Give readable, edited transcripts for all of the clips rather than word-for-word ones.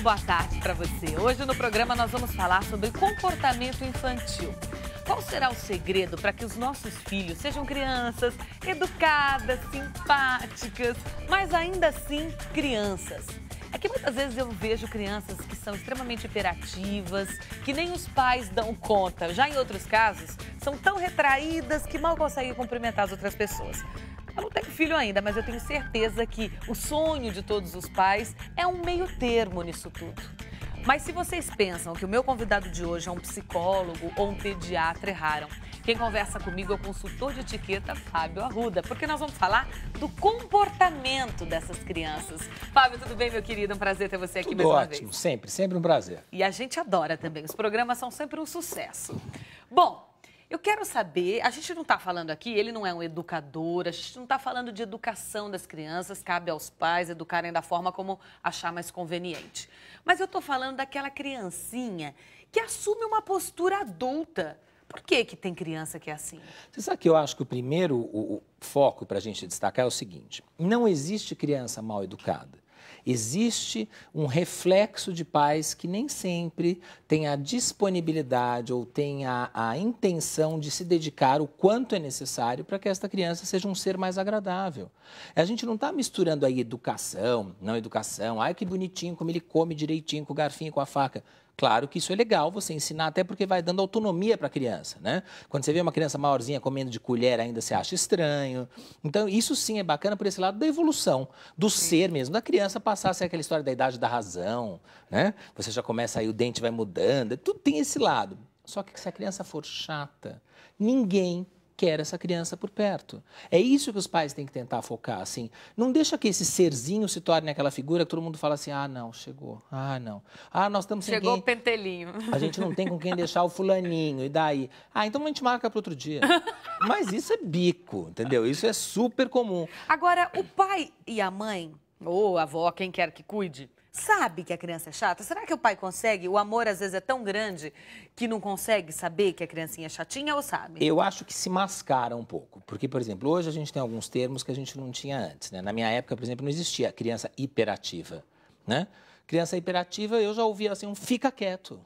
boa tarde para você. Hoje no programa nós vamos falar sobre comportamento infantil. Qual será o segredo para que os nossos filhos sejam crianças educadas, simpáticas, mas ainda assim crianças? É que muitas vezes eu vejo crianças que são extremamente hiperativas, que nem os pais dão conta. Já em outros casos, são tão retraídas que mal conseguem cumprimentar as outras pessoas. Eu não tenho filho ainda, mas eu tenho certeza que o sonho de todos os pais é um meio termo nisso tudo. Mas se vocês pensam que o meu convidado de hoje é um psicólogo ou um pediatra, erraram. Quem conversa comigo é o consultor de etiqueta Fábio Arruda, porque nós vamos falar do comportamento dessas crianças. Fábio, tudo bem, meu querido? Um prazer ter você aqui Tudo mais uma ótimo, vez. sempre um prazer. E a gente adora também, os programas são sempre um sucesso. Bom, eu quero saber, a gente não está falando aqui, ele não é um educador, a gente não está falando de educação das crianças, cabe aos pais educarem da forma como achar mais conveniente. Mas eu estou falando daquela criancinha que assume uma postura adulta. Por que tem criança que é assim? Você sabe que eu acho que o primeiro foco para a gente destacar é o seguinte: não existe criança mal educada. Existe um reflexo de pais que nem sempre têm a disponibilidade ou têm a intenção de se dedicar o quanto é necessário para que esta criança seja um ser mais agradável. A gente não está misturando aí educação, não educação. Ai, que bonitinho como ele come direitinho com o garfinho e com a faca. Claro que isso é legal você ensinar, até porque vai dando autonomia para a criança, né? Quando você vê uma criança maiorzinha comendo de colher, ainda você acha estranho. Então, isso sim é bacana por esse lado da evolução, do ser mesmo, da criança passar a ser aquela história da idade da razão, né? Você já começa aí, o dente vai mudando, tudo tem esse lado. Só que se a criança for chata, ninguém quer essa criança por perto. É isso que os pais têm que tentar focar, assim. Não deixa que esse serzinho se torne aquela figura que todo mundo fala assim, ah, não, chegou, ah, não. Ah, nós estamos sem Chegou quem... o pentelinho. A gente não tem com quem deixar o fulaninho, e daí? Ah, então a gente marca para outro dia. Mas isso é bico, entendeu? Isso é super comum. Agora, o pai e a mãe, ou a avó, quem quer que cuide, sabe que a criança é chata? Será que o pai consegue? O amor, às vezes, é tão grande que não consegue saber que a criancinha é chatinha ou sabe? Eu acho que se mascara um pouco. Porque, por exemplo, hoje a gente tem alguns termos que a gente não tinha antes, né? Na minha época, por exemplo, não existia criança hiperativa, né? Criança hiperativa, eu já ouvia assim, fica quieto,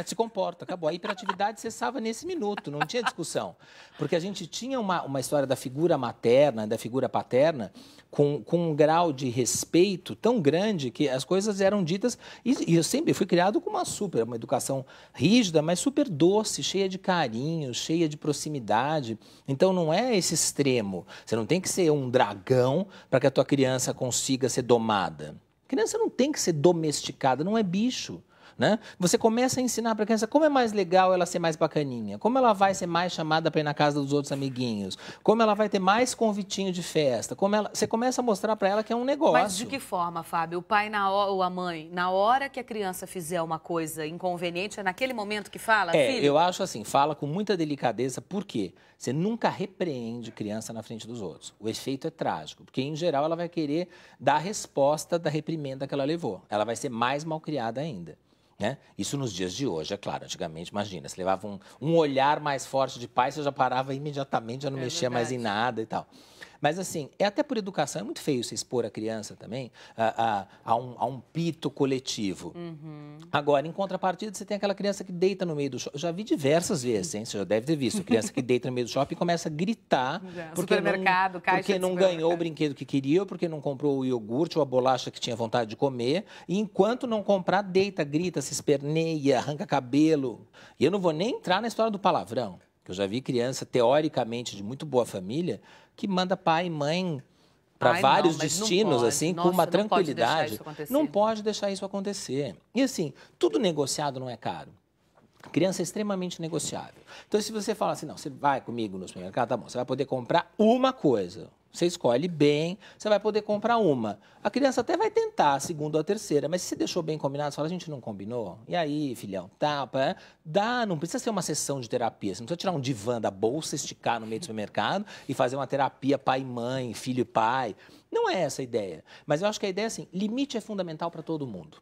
se comporta, acabou. A hiperatividade cessava nesse minuto, não tinha discussão. Porque a gente tinha uma história da figura materna, da figura paterna, com um grau de respeito tão grande que as coisas eram ditas... E eu sempre fui criado com uma educação rígida, mas super doce, cheia de carinho, cheia de proximidade. Então, não é esse extremo. Você não tem que ser um dragão para que a tua criança consiga ser domada. A criança não tem que ser domesticada, não é bicho, né? Você começa a ensinar para a criança como é mais legal ela ser mais bacaninha, como ela vai ser mais chamada para ir na casa dos outros amiguinhos, como ela vai ter mais convitinho de festa, você começa a mostrar para ela que é um negócio. Mas de que forma, Fábio? O pai ou a mãe, na hora que a criança fizer uma coisa inconveniente, é naquele momento que fala, filho? Eu acho assim, fala com muita delicadeza, por quê? Você nunca repreende criança na frente dos outros. O efeito é trágico, porque, em geral, ela vai querer dar a resposta da reprimenda que ela levou. Ela vai ser mais malcriada ainda. Né? Isso nos dias de hoje, é claro. Antigamente, imagina, você levava um olhar mais forte de pai, você já parava imediatamente, já não mexia mais em nada e tal. Mas, assim, até por educação, é muito feio você expor a criança também a um pito coletivo. Uhum. Agora, em contrapartida, você tem aquela criança que deita no meio do shopping. Eu já vi diversas vezes, hein? Você já deve ter visto. Criança que deita no meio do shopping e começa a gritar porque não ganhou o brinquedo que queria, ou porque não comprou o iogurte ou a bolacha que tinha vontade de comer. E enquanto não comprar, deita, grita, se esperneia, arranca cabelo. E eu não vou nem entrar na história do palavrão. Que eu já vi criança, teoricamente, de muito boa família, que manda pai e mãe para vários destinos, pode, assim, com uma tranquilidade. Não pode deixar isso acontecer. E assim, tudo negociado não é caro. Criança é extremamente negociável. Então, se você fala assim, não, você vai comigo no supermercado, tá bom, você vai poder comprar uma coisa. Você escolhe bem, você vai poder comprar uma. A criança até vai tentar a segunda ou a terceira, mas se você deixou bem combinado, você fala, a gente não combinou? E aí, filhão, dá, não precisa ser uma sessão de terapia. Você não precisa tirar um divã da bolsa, esticar no meio do supermercado e fazer uma terapia pai e mãe, filho e pai. Não é essa a ideia. Mas eu acho que a ideia é assim, limite é fundamental para todo mundo.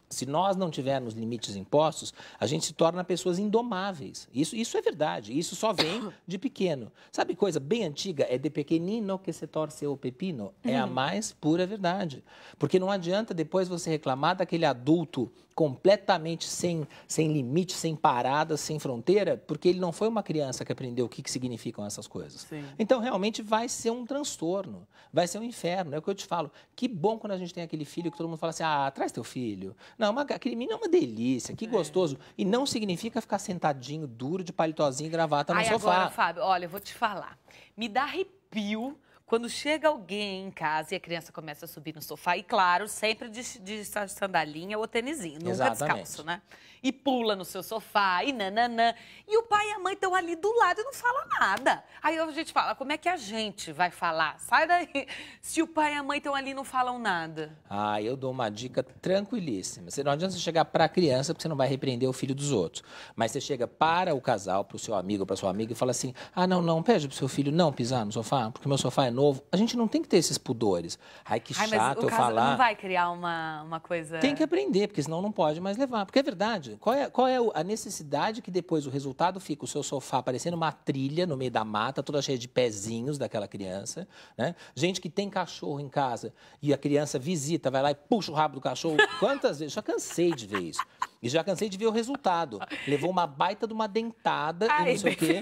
Se nós não tivermos limites impostos, a gente se torna pessoas indomáveis. Isso é verdade. Isso só vem de pequeno. Sabe coisa bem antiga? É de pequenino que se torce o pepino. É a mais pura verdade. Porque não adianta depois você reclamar daquele adulto completamente sem limite, sem parada, sem fronteira, porque ele não foi uma criança que aprendeu o que significam essas coisas. Sim. Então, realmente, vai ser um transtorno. Vai ser um inferno. É o que eu te falo. Que bom quando a gente tem aquele filho que todo mundo fala assim, traz teu filho. Não, aquele menino é uma delícia, que gostoso. E não significa ficar sentadinho, duro, de palitozinho e gravata no sofá. Agora, Fábio, olha, eu vou te falar. Me dá arrepio quando chega alguém em casa e a criança começa a subir no sofá. E, claro, sempre de sandalinha ou tênisinho, nunca descalço, né? E pula no seu sofá, e nananã. E o pai e a mãe estão ali do lado e não falam nada. Aí a gente fala, como é que a gente vai falar? Sai daí, se o pai e a mãe estão ali e não falam nada. Eu dou uma dica tranquilíssima. Não adianta você chegar para a criança, porque você não vai repreender o filho dos outros. Mas você chega para o casal, para o seu amigo, para sua amiga e fala assim, não, pede para o seu filho não pisar no sofá, porque meu sofá é novo. A gente não tem que ter esses pudores. Que chato eu falar. Não vai criar uma coisa... Tem que aprender, porque senão não pode mais levar. Porque é verdade. Qual é a necessidade que depois o resultado fica o seu sofá parecendo uma trilha no meio da mata, toda cheia de pezinhos daquela criança, né? Gente que tem cachorro em casa e a criança visita, vai lá e puxa o rabo do cachorro. Quantas vezes? Já cansei de ver isso. E já cansei de ver o resultado. Levou uma baita de uma dentada e não sei o quê.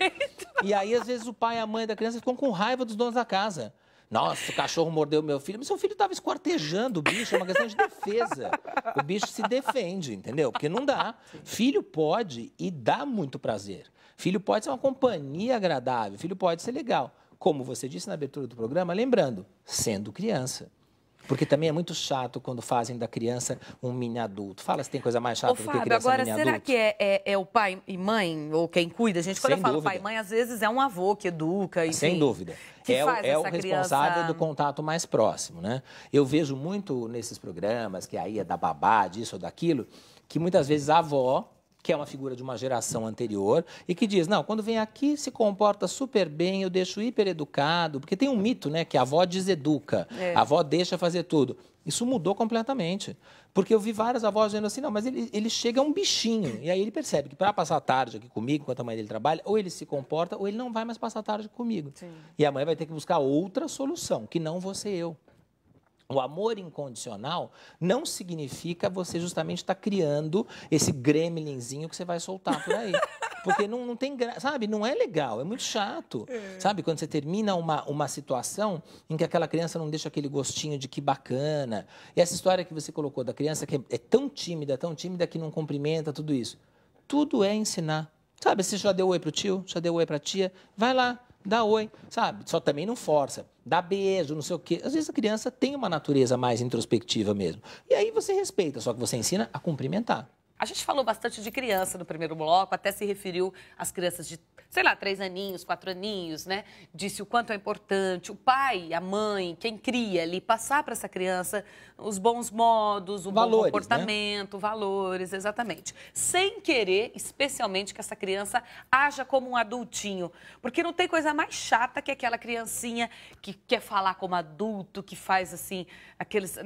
E aí, às vezes, o pai e a mãe da criança ficam com raiva dos donos da casa. Nossa, o cachorro mordeu meu filho. Mas seu filho estava esquartejando o bicho, é uma questão de defesa. O bicho se defende, entendeu? Porque não dá. Filho pode e dá muito prazer. Filho pode ser uma companhia agradável, filho pode ser legal. Como você disse na abertura do programa, lembrando, sendo criança. Porque também é muito chato quando fazem da criança um mini adulto. Fala se tem coisa mais chata do que criança agora, mini adulto. será que é o pai e mãe, ou quem cuida? Quando eu falo dúvida. pai e mãe, às vezes é um avô que educa, enfim. Sem dúvida. É o responsável do contato mais próximo, né? Eu vejo muito nesses programas, que aí é da babá, disso ou daquilo, que muitas vezes a avó, que é uma figura de uma geração anterior, e que diz, não, quando vem aqui se comporta super bem, eu deixo hiper educado, porque tem um mito, né, que a avó deseduca, a avó deixa fazer tudo. Isso mudou completamente, porque eu vi várias avós dizendo assim, não, mas ele chega um bichinho, e aí ele percebe que para passar a tarde aqui comigo, enquanto a mãe dele trabalha, ou ele se comporta, ou ele não vai mais passar a tarde comigo. Sim. E a mãe vai ter que buscar outra solução, que não vou ser eu. O amor incondicional não significa você justamente estar criando esse gremlinzinho que você vai soltar por aí. Porque não tem graça, sabe? Não é legal, é muito chato. Sabe? Quando você termina uma situação em que aquela criança não deixa aquele gostinho de que bacana. E essa história que você colocou da criança que é tão tímida que não cumprimenta, tudo isso. Tudo é ensinar. Sabe? Você já deu oi pro tio, já deu oi pra tia, vai lá. Dá oi, sabe? Só também não força. Dá beijo, não sei o quê. Às vezes a criança tem uma natureza mais introspectiva mesmo. E aí você respeita, só que você ensina a cumprimentar. A gente falou bastante de criança no primeiro bloco, até se referiu às crianças de, 3 aninhos, 4 aninhos, né? Disse o quanto é importante o pai, a mãe, quem cria ali, passar para essa criança os bons modos, o bom comportamento, valores, exatamente. Sem querer, especialmente, que essa criança haja como um adultinho. Porque não tem coisa mais chata que aquela criancinha que quer falar como adulto, que faz, assim, aqueles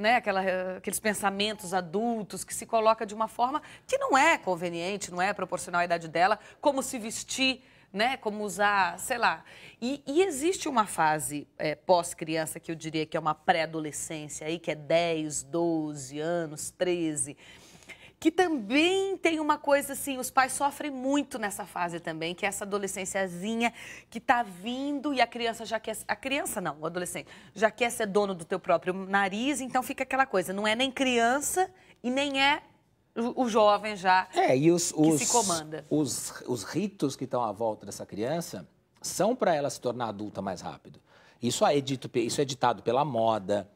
pensamentos adultos, que se coloca de uma forma que não é conveniente, não é proporcional à idade dela, como se vestir, né? Como usar, sei lá. E existe uma fase pós-criança que eu diria que é uma pré-adolescência aí, que é 10, 12 anos, 13, que também tem uma coisa assim, os pais sofrem muito nessa fase também, que é essa adolescênciazinha que tá vindo e a criança já quer... A criança não, o adolescente já quer ser dono do teu próprio nariz, então fica aquela coisa, não é nem criança e nem é o jovem já que se comanda. Os ritos que estão à volta dessa criança são para ela se tornar adulta mais rápido. Isso é ditado pela moda,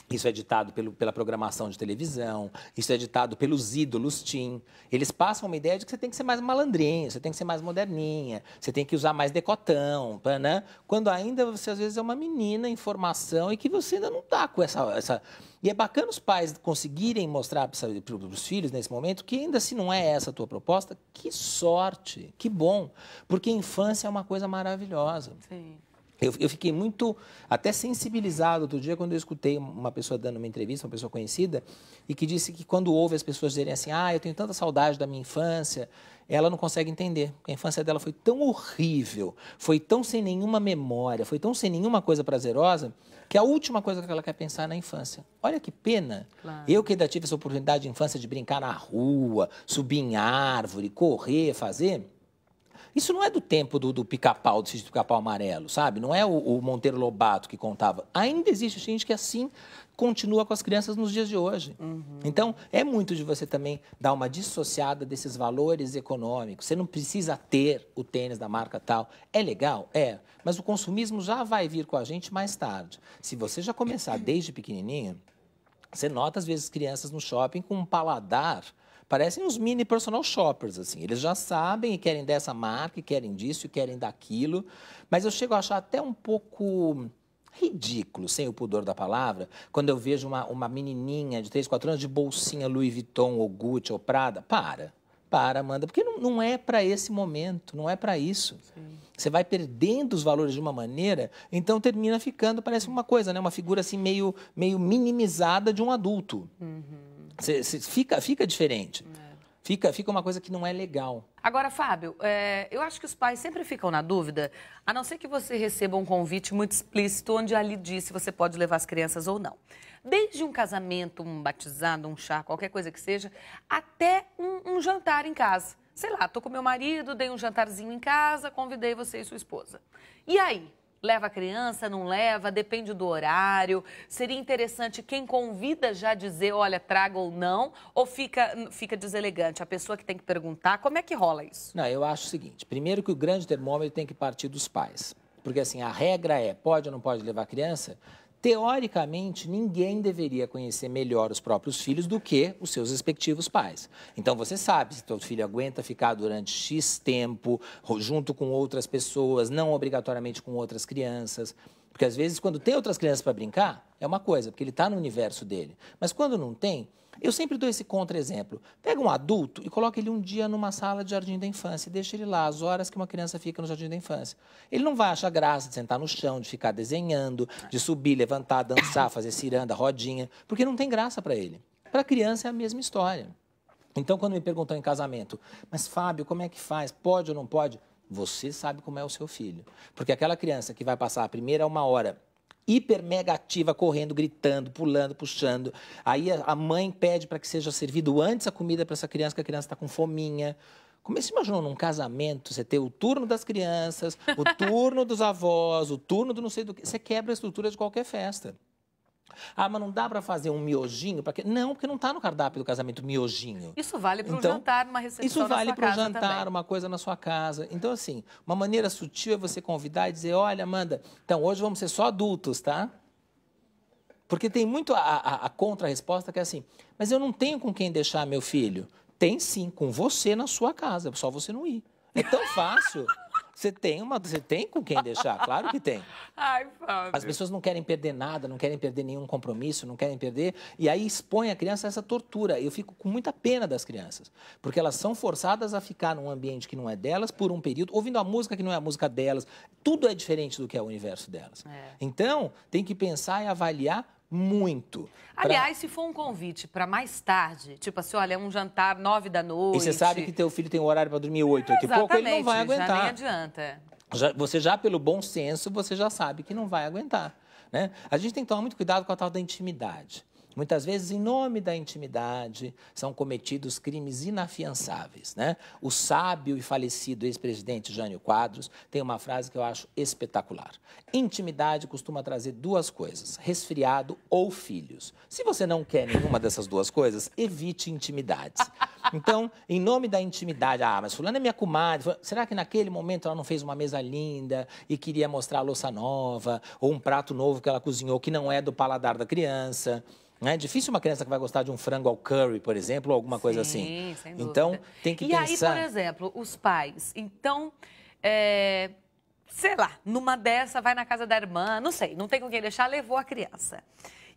isso é ditado pela programação de televisão, isso é ditado pelos ídolos teen. Eles passam uma ideia de que você tem que ser mais malandrinho, você tem que ser mais moderninha, você tem que usar mais decotão, né? Quando ainda você, às vezes, é uma menina em formação e que você ainda não está com essa... E é bacana os pais conseguirem mostrar para os filhos, nesse momento, que ainda se não é essa a tua proposta, que sorte, que bom. Porque a infância é uma coisa maravilhosa. Sim. Eu fiquei muito, até sensibilizado outro dia quando eu escutei uma pessoa dando uma entrevista, uma pessoa conhecida, e que disse que quando ouve as pessoas dizerem assim, eu tenho tanta saudade da minha infância, ela não consegue entender, porque a infância dela foi tão horrível, foi tão sem nenhuma memória, foi tão sem nenhuma coisa prazerosa, que a última coisa que ela quer pensar é na infância. Olha que pena. Claro. Eu que ainda tive essa oportunidade de infância de brincar na rua, subir em árvore, correr, fazer... Isso não é do tempo do Pica-Pau, do sítio do Pica-Pau Amarelo, sabe? Não é o Monteiro Lobato que contava. Ainda existe gente que assim continua com as crianças nos dias de hoje. Então, é muito de você também dar uma dissociada desses valores econômicos. Você não precisa ter o tênis da marca tal. É legal? É. Mas o consumismo já vai vir com a gente mais tarde. Se você já começar desde pequenininho, você nota às vezes crianças no shopping com um paladar... Parecem uns mini personal shoppers, assim. Eles já sabem e querem dessa marca, e querem disso, e querem daquilo. Mas eu chego a achar até um pouco ridículo, sem o pudor da palavra, quando eu vejo uma menininha de 3, 4 anos de bolsinha Louis Vuitton, ou Gucci, ou Prada. Para, Amanda, porque não é para esse momento, não é para isso. Sim. Você vai perdendo os valores de uma maneira, então termina ficando, parece uma coisa, né? Uma figura assim meio minimizada de um adulto. Fica diferente. Fica uma coisa que não é legal. Agora, Fábio, eu acho que os pais sempre ficam na dúvida, a não ser que você receba um convite muito explícito, onde ali diz se você pode levar as crianças ou não. Desde um casamento, um batizado, um chá, qualquer coisa que seja, até um jantar em casa. Sei lá, tô com meu marido, dei um jantarzinho em casa, convidei você e sua esposa. E aí? Leva a criança, não leva, depende do horário. Seria interessante quem convida já dizer, olha, traga ou não, ou fica deselegante? A pessoa que tem que perguntar, como é que rola isso? Não, eu acho o seguinte, primeiro que o grande termômetro tem que partir dos pais. Porque assim, a regra é, pode ou não pode levar a criança? Teoricamente, ninguém deveria conhecer melhor os próprios filhos do que os seus respectivos pais. Então, você sabe se seu filho aguenta ficar durante X tempo junto com outras pessoas, não obrigatoriamente com outras crianças. Porque, às vezes, quando tem outras crianças para brincar, é uma coisa, porque ele está no universo dele. Mas, quando não tem, eu sempre dou esse contra-exemplo. Pega um adulto e coloca ele um dia numa sala de jardim da infância e deixa ele lá, as horas que uma criança fica no jardim da infância. Ele não vai achar graça de sentar no chão, de ficar desenhando, de subir, levantar, dançar, fazer ciranda, rodinha, porque não tem graça para ele. Para a criança é a mesma história. Então, quando me perguntam em casamento, mas Fábio, como é que faz? Pode ou não pode? Você sabe como é o seu filho. Porque aquela criança que vai passar a primeira 1 hora hiper mega ativa, correndo, gritando, pulando, puxando. Aí a mãe pede para que seja servido antes a comida para essa criança, que a criança está com fominha. Como você imaginou num casamento, você ter o turno das crianças, o turno dos avós, o turno do não sei do que. Você quebra a estrutura de qualquer festa. Mas não dá para fazer um miojinho? Não, porque não está no cardápio do casamento miojinho. Isso vale para um jantar, numa recepção na sua casa também. Isso vale para um jantar, uma coisa na sua casa. Então, assim, uma maneira sutil é você convidar e dizer, olha, Amanda, então hoje vamos ser só adultos, tá? Porque tem muito a contra-resposta que é assim, mas eu não tenho com quem deixar meu filho. Tem sim, com você na sua casa, é só você não ir. É tão fácil. Você tem com quem deixar, claro que tem. Ai, Fábio. As pessoas não querem perder nada, não querem perder nenhum compromisso, não querem perder, e aí expõe a criança a essa tortura. Eu fico com muita pena das crianças, porque elas são forçadas a ficar num ambiente que não é delas por um período, ouvindo a música que não é a música delas. Tudo é diferente do que é o universo delas. Então, tem que pensar e avaliar muito. Aliás, se for um convite para mais tarde, tipo assim, olha, é um jantar 9 da noite... E você sabe que teu filho tem um horário para dormir 8, 8 e pouco, ele não vai aguentar. Já nem adianta. Você já, pelo bom senso, você já sabe que não vai aguentar, né? A gente tem que tomar muito cuidado com a tal da intimidade. Muitas vezes, em nome da intimidade, são cometidos crimes inafiançáveis, né? O sábio e falecido ex-presidente Jânio Quadros tem uma frase que eu acho espetacular. Intimidade costuma trazer 2 coisas, resfriado ou filhos. Se você não quer nenhuma dessas 2 coisas, evite intimidades. Então, em nome da intimidade, mas fulana é minha comadre, será que naquele momento ela não fez uma mesa linda e queria mostrar a louça nova, ou um prato novo que ela cozinhou que não é do paladar da criança? É difícil uma criança que vai gostar de um frango ao curry, por exemplo, ou alguma coisa assim. Sim, sem dúvida. Então, tem que pensar... E aí, por exemplo, os pais, então, sei lá, numa dessa vai na casa da irmã, não sei, não tem com quem deixar, levou a criança.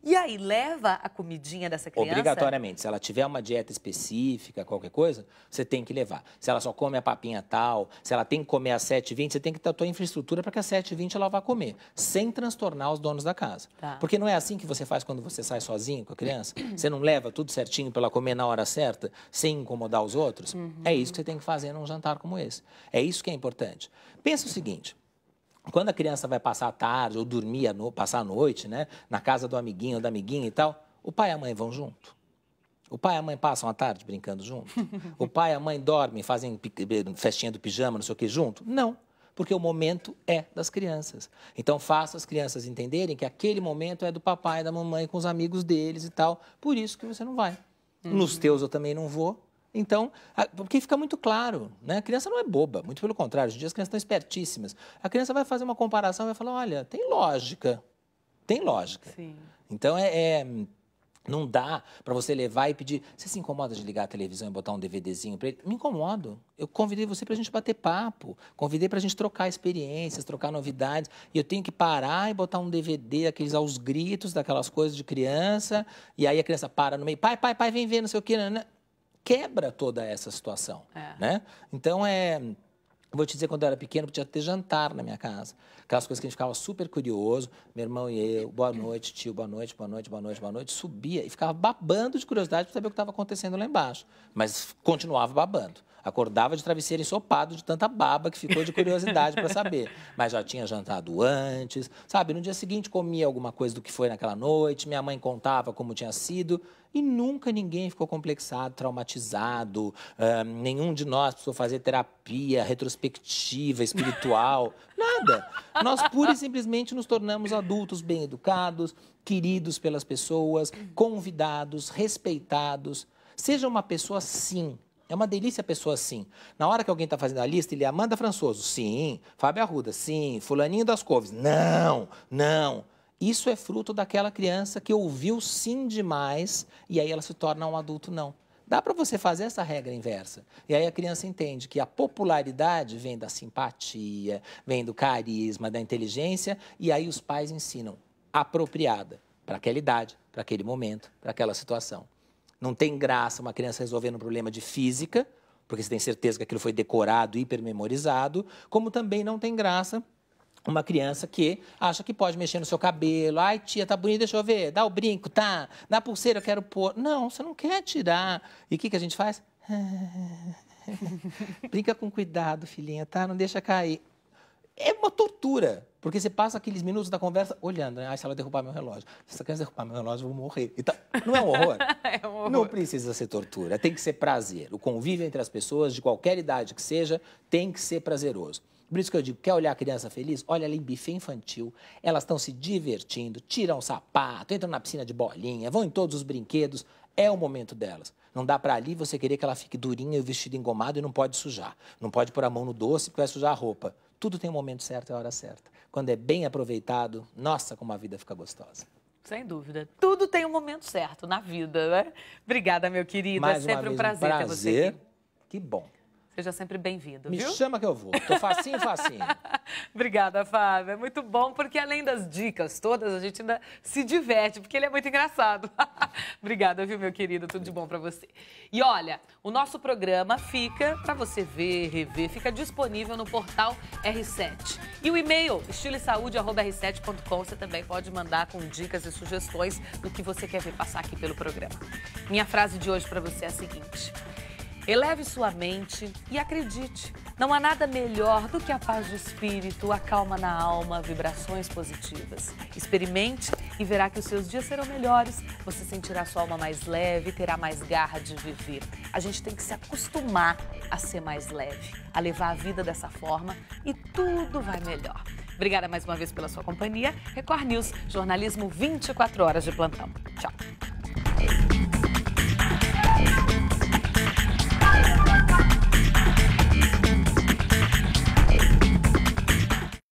E aí, leva a comidinha dessa criança? Obrigatoriamente. Se ela tiver uma dieta específica, qualquer coisa, você tem que levar. Se ela só come a papinha tal, se ela tem que comer às 7h20, você tem que ter a tua infraestrutura para que às 7h20 ela vá comer, sem transtornar os donos da casa. Tá. Porque não é assim que você faz quando você sai sozinho com a criança? Você não leva tudo certinho para ela comer na hora certa, sem incomodar os outros? É isso que você tem que fazer num jantar como esse. É isso que é importante. Pensa o seguinte... Quando a criança vai passar a tarde ou dormir, passar a noite, né, na casa do amiguinho ou da amiguinha e tal, o pai e a mãe vão junto? O pai e a mãe passam a tarde brincando junto? O pai e a mãe dormem, fazem festinha do pijama, não sei o que, junto? Não, porque o momento é das crianças. Então, faça as crianças entenderem que aquele momento é do papai e da mamãe com os amigos deles e tal. Por isso que você não vai. Nos teus eu também não vou. Então, porque fica muito claro, né? A criança não é boba, muito pelo contrário, hoje em dia as crianças estão espertíssimas. A criança vai fazer uma comparação e vai falar, olha, tem lógica, tem lógica. Sim. Então, não dá para você levar e pedir, você se incomoda de ligar a televisão e botar um DVDzinho para ele? Me incomodo. Eu convidei você para a gente bater papo, convidei para a gente trocar experiências, trocar novidades, e eu tenho que parar e botar um DVD, aqueles aos gritos, daquelas coisas de criança, e aí a criança para no meio, pai, vem ver, não sei o que, né? Quebra toda essa situação, né? Então, vou te dizer, quando eu era pequeno, podia ter jantar na minha casa. Aquelas coisas que a gente ficava super curioso, meu irmão e eu, boa noite, tio, boa noite, boa noite, boa noite, boa noite, subia e ficava babando de curiosidade para saber o que estava acontecendo lá embaixo. Mas continuava babando. Acordava de travesseiro ensopado de tanta baba que ficou de curiosidade para saber. Mas já tinha jantado antes, sabe? No dia seguinte comia alguma coisa do que foi naquela noite, minha mãe contava como tinha sido e nunca ninguém ficou complexado, traumatizado, nenhum de nós precisou fazer terapia retrospectiva, espiritual, nada. Nós pura e simplesmente nos tornamos adultos bem educados, queridos pelas pessoas, convidados, respeitados. Seja uma pessoa sim. É uma delícia a pessoa assim. Na hora que alguém está fazendo a lista, ele é Amanda Françoso, sim. Fábio Arruda, sim. Fulaninho das Couves, não, não. Isso é fruto daquela criança que ouviu sim demais e aí ela se torna um adulto não. Dá para você fazer essa regra inversa. E aí a criança entende que a popularidade vem da simpatia, vem do carisma, da inteligência, e aí os pais ensinam apropriada para aquela idade, para aquele momento, para aquela situação. Não tem graça uma criança resolvendo um problema de física, porque você tem certeza que aquilo foi decorado, hipermemorizado, como também não tem graça uma criança que acha que pode mexer no seu cabelo. Ai, tia, tá bonito, deixa eu ver. Dá o brinco, tá? Dá a pulseira, eu quero pôr. Não, você não quer tirar. E o que a gente faz? Brinca com cuidado, filhinha, tá? Não deixa cair. É uma tortura, porque você passa aqueles minutos da conversa olhando, né? Ai, se ela derrubar meu relógio. Se essa criança derrubar meu relógio, eu vou morrer. Então, não é um horror? É um horror. Não precisa ser tortura, tem que ser prazer. O convívio entre as pessoas, de qualquer idade que seja, tem que ser prazeroso. Por isso que eu digo, quer olhar a criança feliz? Olha ali em buffet infantil, elas estão se divertindo, tiram o sapato, entram na piscina de bolinha, vão em todos os brinquedos, é o momento delas. Não dá para ali você querer que ela fique durinha e o vestido engomado e não pode sujar. Não pode pôr a mão no doce porque vai sujar a roupa. Tudo tem o momento certo e a hora certa. Quando é bem aproveitado, nossa, como a vida fica gostosa. Sem dúvida. Tudo tem um momento certo na vida, né? Obrigada, meu querido. Mais é sempre uma um vez, prazer ter você aqui. Que bom. Seja sempre bem-vindo, Me viu? chama que eu vou. Tô facinho, facinho. Obrigada, Fábio. É muito bom, porque além das dicas todas, a gente ainda se diverte, porque ele é muito engraçado. Obrigada, viu, meu querido? Tudo de bom pra você. E olha, o nosso programa fica para você ver, rever, fica disponível no portal R7. E o e-mail, estiloesaude@r7.com, você também pode mandar com dicas e sugestões do que você quer ver passar aqui pelo programa. Minha frase de hoje para você é a seguinte: eleve sua mente e acredite. Não há nada melhor do que a paz de espírito, a calma na alma, vibrações positivas. Experimente e verá que os seus dias serão melhores. Você sentirá sua alma mais leve, terá mais garra de viver. A gente tem que se acostumar a ser mais leve, a levar a vida dessa forma e tudo vai melhor. Obrigada mais uma vez pela sua companhia. Record News, jornalismo 24 horas de plantão. Tchau.